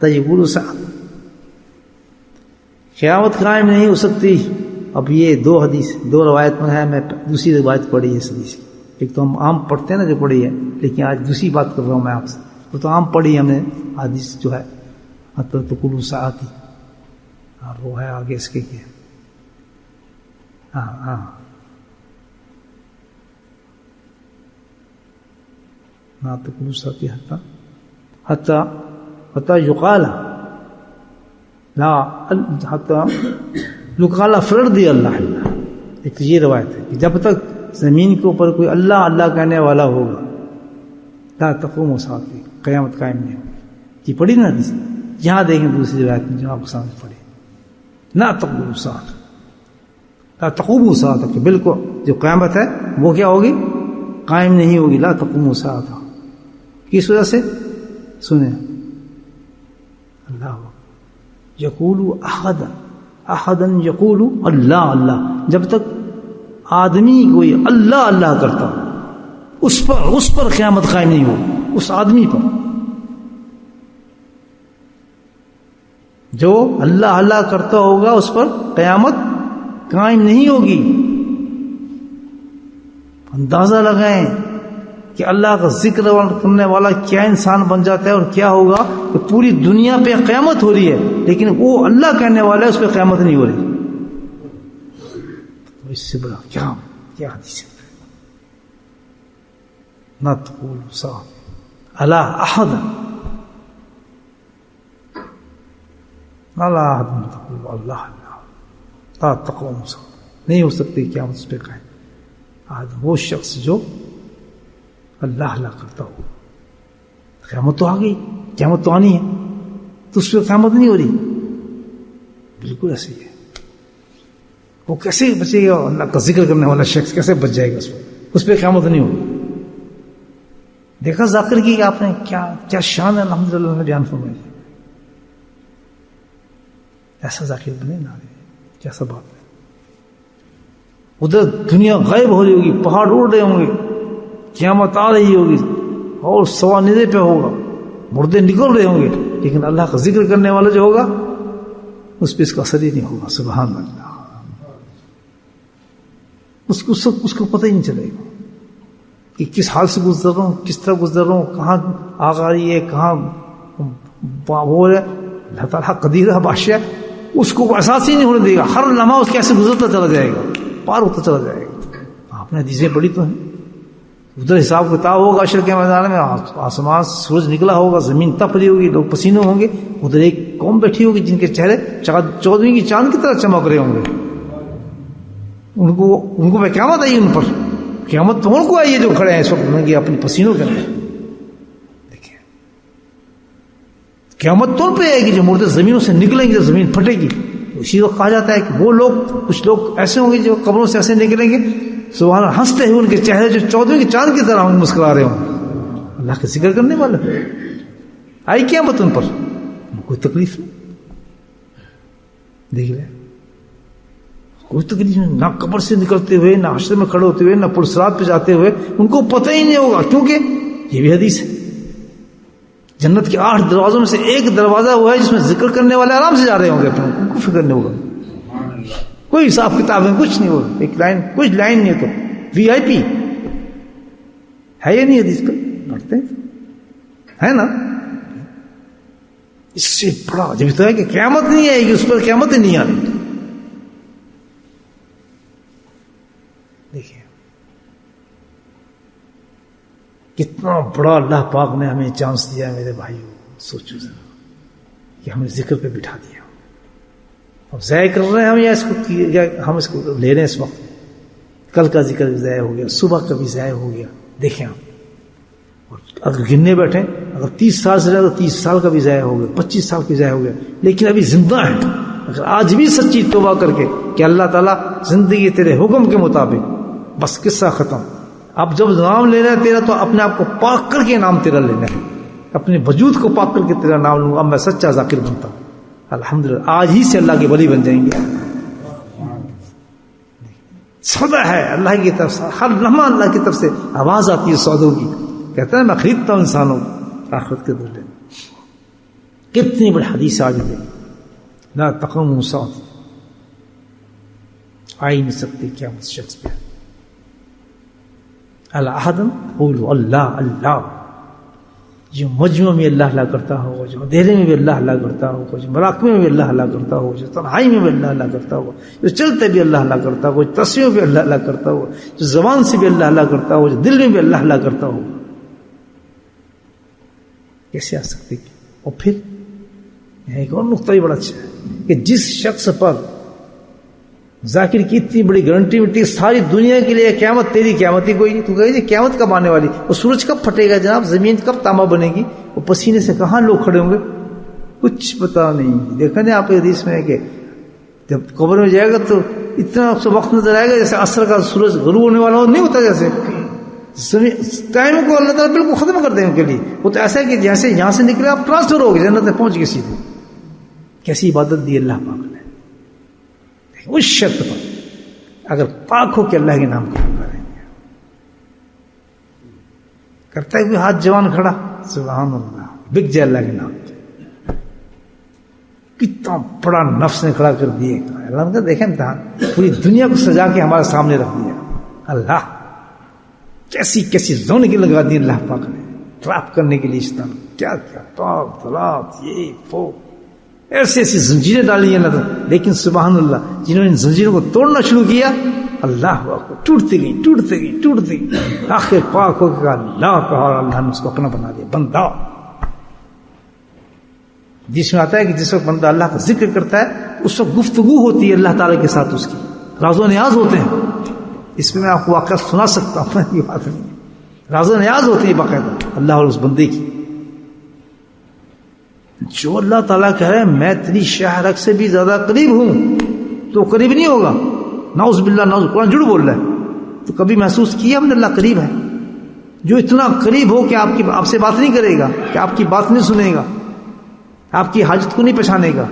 یقول سعد, قیامت قائم نہیں ہو سکتی. اب یہ دو حدیث, دو روایت میں ہے, میں دوسری روایت پڑھی ہے اس حدیث کی. ایک تو ہم عام پڑھتے ہیں نا جو پڑھی ہے, لیکن آج دوسری بات کر رہا ہوں میں آپ سے. وہ تو عام پڑھی ہم نے حدیث جو ہے حتیٰ یقول سعد, اور وہ ہے آگے اس کے کیا, ہاں نہ تقول سعد حتیٰ یقال لا حتیٰ یقال فرد اللہ. ایک تو یہ روایت ہے کہ جب تک زمین کے اوپر کوئی اللہ اللہ کہنے والا ہوگا لا تقوم الساعۃ, قیامت قائم نہیں ہوگی. یہ پڑھی نا حدیث, یہاں دیکھیں دوسری روایت میں جو آپ کو سامنے پڑھی, لا تقوم الساعۃ, لا تقوم الساعۃ, کہ بالکل جو قیامت ہے وہ کیا ہوگی, قائم نہیں ہوگی. لا تقوم الساعۃ کس وجہ سے, سنیں اللہ یقول احدا یقول اللہ اللہ, جب تک آدمی کوئی اللہ اللہ کرتا اس پر قیامت قائم نہیں ہوگی. اس آدمی پر جو اللہ اللہ کرتا ہوگا اس پر قیامت قائم نہیں ہوگی. اندازہ لگائیں کہ اللہ کا ذکر کرنے والا کیا انسان بن جاتا ہے, اور کیا ہوگا کہ پوری دنیا پہ قیامت ہو رہی ہے لیکن وہ اللہ کہنے والا ہے اس پہ قیامت نہیں ہو رہی. تو اس سے بڑا کیا حدیث ہے. نہ تقول سعد اللہ احد, اللہ احد تقول اللہ اللہ, لا تقوم الساعۃ, نہیں ہو سکتی قیامت اس پہ قائم. آدم وہ شخص جو اللہ اللہ کرتا ہو. قیامت تو آ گئی, قیامت تو آنی ہے, تو اس پہ قیامت نہیں ہو رہی. بالکل ایسے ہی ہے. وہ کیسے بچے گا, اللہ کا ذکر کرنے والا شخص کیسے بچ جائے گا, اس پہ قیامت نہیں ہوگی. دیکھا ذاکر کی آپ نے کیا شان ہے, الحمدللہ نے بیان فرمائی. ایسا ذاکر بنے نہ, کیسا بات ہے. ادھر دنیا غائب ہو رہی ہوگی, پہاڑ اڑ رہے ہوں گے, قیامت آ رہی ہوگی اور سوا ندے پہ ہوگا, مردے نکل رہے ہوں گے, لیکن اللہ کا ذکر کرنے والا جو ہوگا اس پہ اس کا اثر ہی نہیں ہوگا. سبحان اللہ. اس کو پتہ ہی نہیں چلے گا کہ کس حال سے گزر رہا ہوں, کس طرح گزر رہا ہوں, کہاں آگ آ رہی ہے, کہاں وہ ہے. اللہ تعالیٰ قدیر ہے, بادشاہ, اس کو احساس ہی نہیں ہونے دے گا. ہر لمحہ اس کیسے گزرتا چلا جائے گا, پار ہوتا چلا جائے گا. آپ نے حدیثیں پڑھی تو ہیں, ادھر حساب کتاب ہوگا عشر کے میدان میں, آسمان سورج نکلا ہوگا, زمین تپ رہی ہوگی, لوگ پسینے ہوں گے. ادھر ایک قوم بیٹھی ہوگی جن کے چہرے 14ویں کی چاند کی طرح چمک رہے ہوں گے. ان کو پہ قیامت آئی, ان پر قیامت تو ان کو آئی ہے جو کھڑے ہیں اس وقت ان کے اپنے پسینوں کے اندر. دیکھیں قیامت تو ان پہ آئے گی جو مردے زمینوں سے نکلیں گے, زمین پھٹے گی. اسی وقت کہا جاتا ہے کہ وہ لوگ, کچھ لوگ ایسے ہوں گے جو قبروں سے ایسے نکلیں گے, سبحان اللہ, ہنستے ہوئے ان کے چہرے جو 14ویں کی چاند کی طرح ہوں, مسکرا رہے ہوں, اللہ کا ذکر کرنے والے. آئی قیامت ان پر, کوئی تکلیف نہیں. دیکھ لیں, کوئی تکلیف نہیں, نہ قبر سے نکلتے ہوئے, نہ حشر میں کھڑے ہوتے ہوئے, نہ پلسرات پہ جاتے ہوئے, ان کو پتہ ہی نہیں ہوگا. کیونکہ یہ بھی حدیث ہے, جنت کے 8 دروازوں میں سے ایک دروازہ وہ ہے جس میں ذکر کرنے والے آرام سے جا رہے ہوں گے, ان کو فکر نہیں ہوگا, کوئی حساب کتاب ہے, کچھ نہیں ہوگا. ایک لائن, کچھ لائن نہیں, تو وی آئی پی ہے یا نہیں حدیث کا پڑھتے ہے نا. اس سے بڑا جب تو ہے کہ قیامت نہیں آئے گی, اس پر قیامت ہی نہیں آ رہی. دیکھیے کتنا بڑا اللہ پاک نے ہمیں چانس دیا ہے میرے بھائیوں. سوچو ذرا کہ ہمیں ذکر پہ بٹھا دیا, اب ضائع کر رہے ہیں ہم، یا اس کو ہم اس کو لے رہے ہیں اس وقت؟ کل کا ذکر بھی ضائع ہو گیا، صبح کا بھی ضائع ہو گیا. دیکھیں آپ، اگر گننے بیٹھیں، اگر 30 سال سے زیادہ 30 سال کا بھی ضائع ہو گیا، 25 سال کا ضائع ہو گیا، لیکن ابھی زندہ ہیں. اگر آج بھی سچی توبہ کر کے کہ اللہ تعالیٰ زندگی تیرے حکم کے مطابق، بس قصہ ختم. اب جب نام لینا ہے تیرا تو اپنے آپ کو پاک کر کے نام تیرا لینا ہے، اپنے وجود کو پاک کر کے تیرا نام لوں. اب میں سچا ذاکر بنتا ہوں، الحمدللہ آج ہی سے اللہ کے ولی بن جائیں گے. سودا ہے اللہ کی طرف سے، ہر لمحہ اللہ کی طرف سے آواز آتی ہے سودوں کی. کہتا ہے میں خریدتا ہوں انسانوں کو آخرت کے بدلے. کتنی بڑی حدیث آج ہے، لا تقوم الساعة، آ ہی نہیں سکتی کیا اس شخص پہ. الاحد قولوا اللہ اللہ، جو مجمع میں اللہ اللہ کرتا ہو، جو اندھیرے میں بھی اللہ اللہ کرتا ہو، جو مراقبے میں بھی اللہ اللہ کرتا ہو، جو تنہائی میں بھی اللہ اللہ کرتا ہو، جو چلتے بھی اللہ اللہ کرتا ہو، جو تصویر بھی اللہ اللہ کرتا ہو، جو زبان سے بھی اللہ اللہ کرتا ہو، جو دل میں بھی اللہ اللہ کرتا ہو. کیسے آ سکتے؟ اور پھر ایک اور نقطہ بھی بڑا اچھا ہے کہ جس شخص پر ذاکر کی اتنی بڑی گارنٹی ملتی، ساری دنیا کے لیے قیامت تیری قیامت ہی کوئی نہیں. تو کہے قیامت کب آنے والی؟ وہ سورج کب پھٹے گا جناب؟ زمین کب تانبا بنے گی؟ وہ پسینے سے کہاں لوگ کھڑے ہوں گے؟ کچھ پتا نہیں. دیکھا نہیں آپ حدیث میں ہے کہ جب قبر میں جائے گا تو اتنا وقت نظر آئے گا جیسے عصر کا سورج غروب ہونے والا نہیں ہوتا، جیسے ٹائم کو اللہ تعالیٰ بالکل ختم کر دیں ان کے لیے. وہ تو ایسا ہے کہ جیسے یہاں سے نکلے آپ ٹرانسفر ہو گئے، جنت میں پہنچ گئے سیدھے. کیسی عبادت دی اللہ پاک نے. اس شرط پر اگر پاک ہو کہ اللہ کے نام کو پکاریں گے. کرتا ہے کوئی ہاتھ جوان کھڑا، سبحان اللہ، بک جائے اللہ کے نام. کتنا بڑا نفس نے کھڑا کر دیے. اللہ نے دیکھیں امتحان، پوری دنیا کو سجا کے ہمارے سامنے رکھ دیا. اللہ کیسی کیسی زون کی لگا دی اللہ پاک نے ٹریپ کرنے کے لیے. شیطان کیا کیا طاق طلاق یہ وہ ایسی ایسی زنجیریں ڈالی ہیں اللہ. لیکن سبحان اللہ جنہوں نے ان زنجیروں کو توڑنا شروع کیا، اللہ ٹوٹتی گئی ٹوٹتی گئی ٹوٹتی گئی. آخر پاک ہو کے اللہ کہا اور اللہ نے اس کو اپنا بنا دیا بندہ. جس میں آتا ہے کہ جس وقت بندہ اللہ کا ذکر کرتا ہے اس وقت گفتگو ہوتی ہے اللہ تعالیٰ کے ساتھ، اس کی راز و نیاز ہوتے ہیں. اس میں میں آپ کو واقعہ سنا سکتا ہوں، یہ بات نہیں. راز و نیاز ہوتی ہے باقاعدہ اللہ اور اس بندے کی. جو اللہ تعالیٰ کہہ رہے ہیں میں تیری شاہ رگ سے بھی زیادہ قریب ہوں، تو قریب نہیں ہوگا. نعوذ باللہ، نعوذ، قرآن جھوٹ بول رہا ہے. تو کبھی محسوس کیا ہم نے اللہ قریب ہے؟ جو اتنا قریب ہو کہ آپ سے بات نہیں کرے گا، کہ آپ کی بات نہیں سنے گا، آپ کی حاجت کو نہیں پہچانے گا،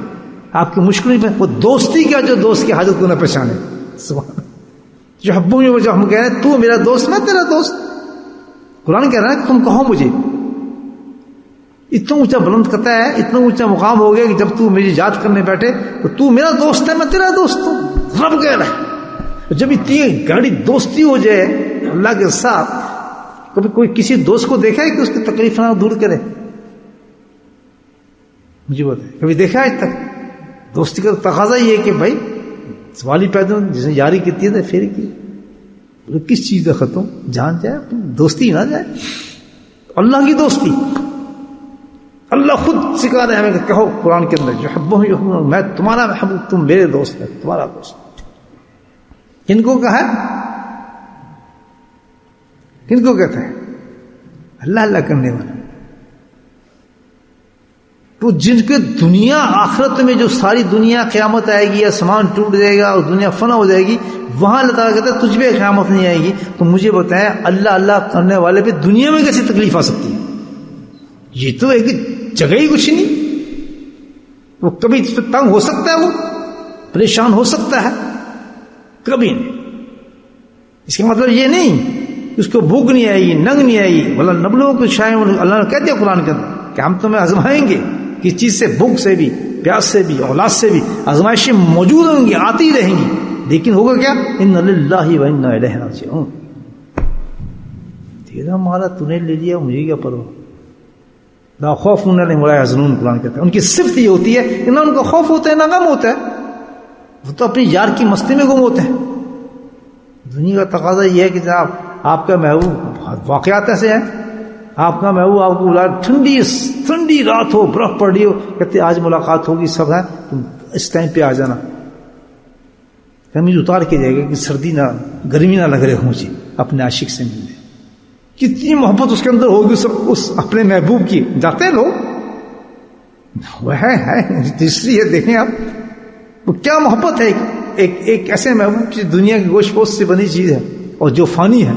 آپ کی مشکل نہیں، وہ دوستی کیا جو دوست کی حاجت کو نہ پہچانے. سبحان. جو حبوں میں جو ہم کہہ رہے ہیں تو میرا دوست میں تیرا دوست، قرآن کہہ رہا ہے کہ تم کہو مجھے. اتنا اونچا بلند کرتا ہے، اتنا اونچا مقام ہو گیا کہ جب تو میری یاد کرنے بیٹھے تو تو میرا دوست ہے میں تیرا دوست ہوں. رب کہہ رہا ہے. جب اتنی گاڑی دوستی ہو جائے اللہ کے ساتھ، کبھی کوئی کسی دوست کو دیکھا ہے کہ اس کی تکلیف نہ دور کرے؟ مجھے بتائے کبھی دیکھا ہے آج تک؟ دوستی کا تقاضا یہ ہے کہ بھائی سوال ہی پیدا جس نے یاری کی ہے پھر کی کس چیز کا ختم جان جائے، دوستی نہ جائے. اللہ کی دوستی اللہ خود سکھا رہے ہیں ہمیں کہ کہو قرآن کے اندر جو حبوں یحبون، میں تمہارا محبوب، تم میرے دوست ہے، تمہارا دوست. کن کو کہا ہے؟ کن کو کہتا ہے؟ اللہ اللہ کرنے والا. تو جن کے دنیا آخرت میں جو ساری دنیا قیامت آئے گی، آسمان ٹوٹ جائے گا اور دنیا فنا ہو جائے گی، وہاں اللہ تعالیٰ کہتا ہے تجھ پہ قیامت نہیں آئے گی. تو مجھے بتائیں اللہ اللہ کرنے والے پہ دنیا میں کیسی تکلیف آ سکتی ہے؟ یہ تو ایک جگہ ہی کچھ نہیں. وہ کبھی اس پہ تنگ ہو سکتا ہے، وہ پریشان ہو سکتا ہے؟ کبھی نہیں. اس کا مطلب یہ نہیں کہ اس کو بھوک نہیں آئے گی، ننگ نہیں آئے گی. بلا نبلوں کو شاید اللہ نے کہہ دیا قرآن کے اندر کہ ہم تمہیں آزمائیں گے. کس چیز سے؟ بھوک سے بھی، پیاس سے بھی، اولاد سے بھی. آزمائشیں موجود ہوں گی، آتی رہیں گی، لیکن ہوگا کیا؟ ان للہ و انا الیہ راجعون. تیرا مالا تو نے لے لیا، مجھے کیا پرواہ. لا خوف علیہم ولا یحزنون قرآن کہتا ہے. ان کی صفت یہ ہوتی ہے کہ نہ ان کا خوف ہوتا ہے نہ غم ہوتا ہے. وہ تو اپنی یار کی مستی میں گم ہوتے ہیں. دنیا کا تقاضا یہ ہے کہ جناب آپ کا محبوب، واقعات ایسے ہیں، آپ کا محبوب آپ کو بلا ٹھنڈی رات ہو، برف پڑ رہی ہو، کہتے آج ملاقات ہوگی، سب ہے، تم اس ٹائم پہ آ جانا، قمیض اتار کے جائے گا کہ سردی نہ گرمی نہ لگ رہے ہوں مجھے، اپنے عاشق سے ملنے. کتنی محبت اس کے اندر ہوگی اس اپنے محبوب کی. جاتے ہیں لوگ، وہ ہے تیسری ہے. دیکھیں آپ وہ کیا محبت ہے، ایک ایسے محبوب کی دنیا کی گوشت پوست سے بنی چیز ہے اور جو فانی ہے،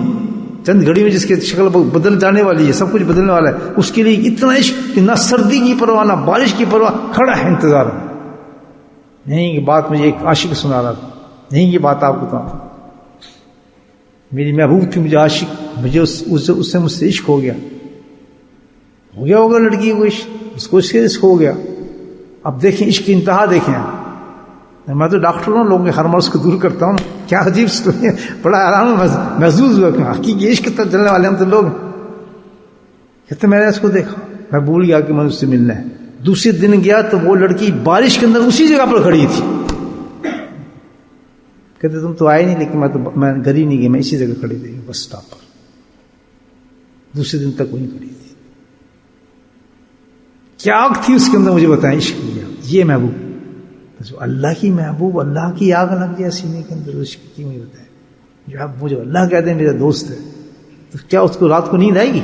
چند گھڑی میں جس کی شکل بدل جانے والی ہے، سب کچھ بدلنے والا ہے. اس کے لیے اتنا عشق کہ نہ سردی کی پرواہ نہ بارش کی پرواہ، کھڑا ہے انتظار میں. نہیں کہ بات مجھے ایک عاشق سنا رہا تھا، نہیں یہ بات آپ کو میری محبوب تھی، مجھے عاشق، مجھے اس سے مجھ سے عشق ہو گیا ہوگا لڑکی کو عشق، اس کو عشق ہو گیا. اب دیکھیں عشق کی انتہا دیکھیں. میں تو ڈاکٹر ہوں، لوگوں کے ہر مرض کو دور کرتا ہوں. کیا عجیب سٹوری ہے، بڑا آرام محسوس ہوا کہ حقیقی عشق تک چلنے والے ہم تو لوگ کہتے میں نے اس کو دیکھا، میں بھول گیا کہ میں اس سے ملنا ہے. دوسرے دن گیا تو وہ لڑکی بارش کے اندر اسی جگہ پر کھڑی تھی. کہتے تم تو آئے نہیں، لیکن میں گھر ہی نہیں گئی، میں اسی جگہ کھڑی تھی بس اسٹاپ پر. دوسرے دن تک وہیں کھڑی تھی. کیا آگ تھی اس کے اندر مجھے بتائیں. عشق کیا یہ محبوب، جو اللہ کی محبوب، اللہ کی آگ لگ جائے سینے کے اندر، عشق کی مجھے بتائیں. جو اب مجھے اللہ کہتے ہیں میرا دوست ہے، تو کیا اس کو رات کو نیند آئے گی؟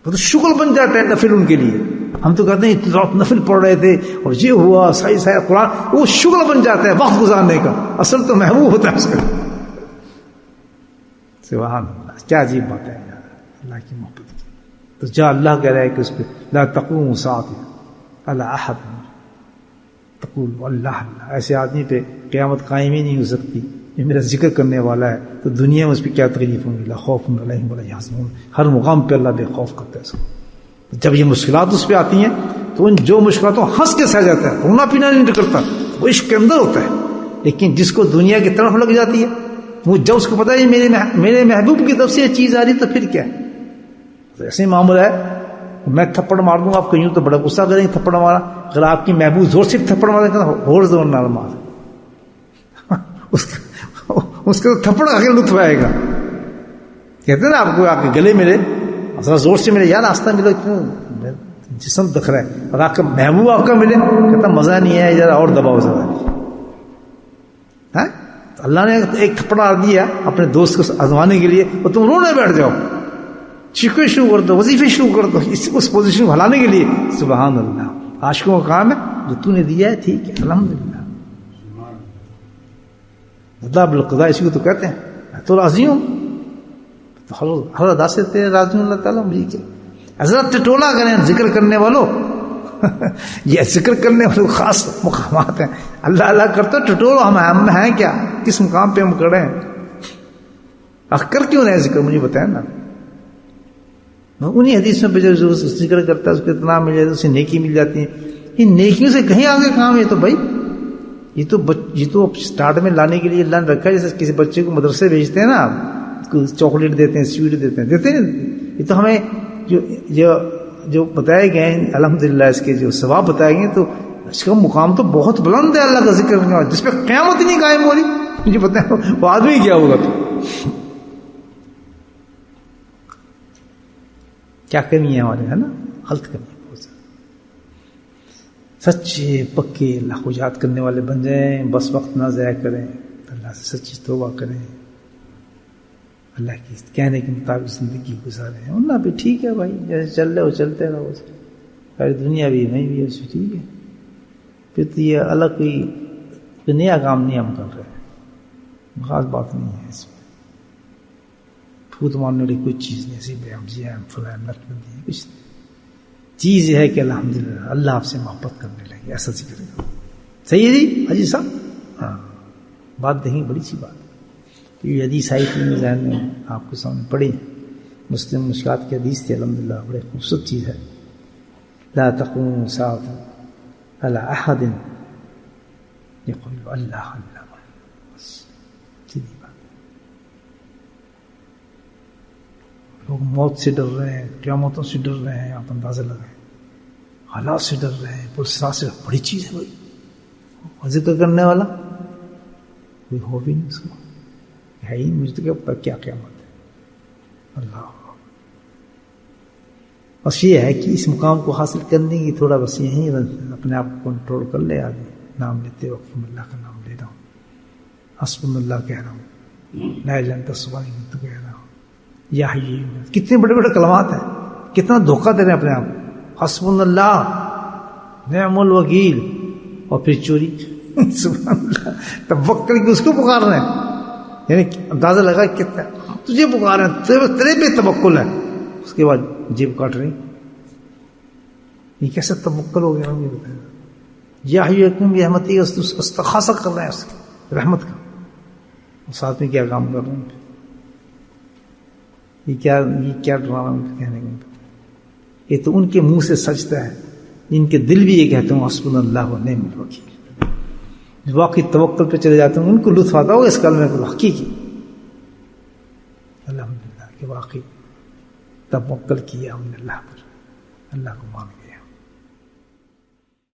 وہ تو شغل بن جاتا ہے نفل ان کے لیے. ہم تو کہتے ہیں اتنی رات نفل پڑھ رہے تھے اور یہ ہوا صحیح قرآن، وہ شغل بن جاتا ہے وقت گزارنے کا. اصل تو محبوب ہوتا ہے اس کا. سبحان اللہ، کیا عجیب بات ہے یار اللہ کی محبت کی. تو جا اللہ کہہ رہا ہے کہ اس پہ لا تقوم ساعة على احد تقول اللہ اللہ. ایسے آدمی پہ قیامت قائم ہی نہیں ہو سکتی یہ میرا ذکر کرنے والا ہے. تو دنیا میں اس پہ کیا تکلیف ہوں گی. لا خوف علیہم ولا یحزنون. ہر مقام پہ اللہ بے خوف کرتا ہے اس کو. جب یہ مشکلات اس پہ آتی ہیں تو ان جو مشکلاتوں ہنس کے سہ جاتا ہے، رونا پینا نہیں نکلتا، وہ عشق کے اندر ہوتا ہے. لیکن جس کو دنیا کی طرف لگ جاتی ہے، وہ جب اس کو پتا ہے میرے محبوب کی طرف سے یہ چیز آ رہی تو پھر کیا ہے. تو ایسے ہی معاملہ ہے. میں تھپڑ مار دوں گا، آپ کہیں تو بڑا غصہ کریں گے تھپڑ مارا. اگر آپ کی محبوب زور سے تھپڑ مارے تو اور زور نہ مار، اس کا تھپڑ آ کے لطف آئے گا. کہتے ہیں نا آپ کو آ کے گلے ملے، ذرا زور سے ملے، یار راستہ ملو، کیوں جسم دکھ رہا ہے، اور آپ کا محبوب آپ کا ملے، کہتا مزہ نہیں ہے، ذرا اور دباؤ ذرا. اللہ نے ایک تھپڑ آ دیا اپنے دوست کو آزمانے کے لیے، اور تم رونے بیٹھ جاؤ، شکوے شروع کر دو، وظیفے شروع کر دو اس پوزیشن کو ہلانے کے لیے. سبحان اللہ، عاشقوں کا کام ہے، جو تو نے دیا ہے ٹھیک ہے الحمدللہ. رضا بالقضاء اسی کو تو کہتے ہیں. میں تو راضی ہوں، تو ہر ادا سے تیرے راضی ہوں اللہ تعالیٰ. مجھے کیا حضرت ٹٹولا کریں ذکر کرنے والوں یہ ذکر کرنے والوں خاص مقامات ہیں. اللہ اللہ کرتے ٹٹولو، ہم ہیں کیا، کس مقام پہ ہم کھڑے ہیں. کر کیوں رہے ذکر مجھے بتائیں نا. انہیں حدیث میں جو ذکر کرتا ہے اس کو اتنا مل جاتا ہے، اسے نیکی مل جاتی ہے. ان نیکیوں سے کہیں آگے کام ہے. تو بھائی یہ تو سٹارٹ میں لانے کے لیے اللہ نے رکھا ہے. جیسے کسی بچے کو مدرسے بھیجتے ہیں نا، چاکلیٹ دیتے ہیں، سویٹ دیتے ہیں. یہ تو ہمیں جو بتائے گئے ہیں الحمدللہ، اس کے جو ثواب بتائے گئے، تو اس کا مقام تو بہت بلند ہے اللہ کا ذکر کرنے والا، جس پہ قیامت ہی نہیں قائم ہو رہی. مجھے بتائیں وہ آدمی کیا ہوگا. تو کیا کمی ہے ہمارے، ہے نا، غلط کمی ہے. سچے پکے اللہ کو یاد کرنے والے بن جائیں. بس وقت نہ ضائع کریں، اللہ سے سچی توبہ کریں، اللہ کی کہنے کے مطابق زندگی گزاریں. ورنہ بھی ٹھیک ہے بھائی، جیسے چل رہے ہو چلتے رہو، ساری دنیا بھی نہیں بھی ہے ٹھیک ہے. پھر تو یہ الگ کوئی نیا کام نہیں ہم کر رہے ہیں، خاص بات نہیں ہے اس میں. پھوت مارنے والی کوئی چیز نہیں، ایسی بے ہمزی ہے، فلان نت بندی ہے، کچھ نہیں. چیز یہ ہے کہ الحمدللہ اللہ آپ سے محبت کرنے لگے، ایسا ذکر کرو. صحیح ہے جی حاجی صاحب؟ ہاں بات دیکھیں، بڑی سی بات. یہ حدیث آئی تھی ذہن میں آپ کے سامنے پڑھی، مسلم مشکات کی حدیث تھی. الحمدللہ بڑے خوبصورت چیز ہے. لا تقوم ساعة على احد يقول اللہ اللہ. بس سیدھی بات. لوگ موت سے ڈر رہے ہیں، قیامتوں سے ڈر رہے ہیں، آپ اندازہ لگائیں، حالات سے ڈر رہے ہیں. پلسرات سے بڑی چیز ہے بھائی. ذکر کرنے والا کوئی ہو بھی نہیں اس کو، ہے ہی مجھ تک کیا قیامت ہے. اللہ بس یہ ہے کہ اس مقام کو حاصل کرنے کی تھوڑا بس یہیں اپنے آپ کو کنٹرول کر لے آدمی. نام لیتے وقت اللہ کا نام لے رہا ہوں, حسبنا اللہ کہہ رہا ہوں, لا الہ الا انت سبحانک کہہ رہا ہوں, یا حی. کتنے بڑے بڑے کلمات ہیں, کتنا دھوکہ دے رہے ہیں اپنے آپ. حسبنا اللہ نعم الوکیل, اور پھر چوری. سبحان اللہ, توکل کی اس کو پکار رہے ہیں, یعنی اندازہ لگا کتنا تجھے پکار رہے ہیں, تیرے پہ توکل ہے, اس کے بعد جیب کاٹ رہی. یہ کیسے توکل ہو گیا؟ مجھے بتایا. یا حی یقین رحمتی استخاصہ کر رہے ہیں اس کی رحمت کا, اور ساتھ میں کیا کام کر رہے ہیں. یہ کیا ڈرامہ کہنے کا. یہ تو ان کے منہ سے سجتا ہے جن کے دل بھی یہ کہتے ہیں حسبنا اللہ و نعم الوکیل. واقعی توکل پہ چلے جاتے ہیں, ان کو لطف آتا ہوگا اس کلمے کو حقیقی. الحمدللہ کہ واقعی توکل کیا ہم نے اللہ پر, اللہ کو مانو.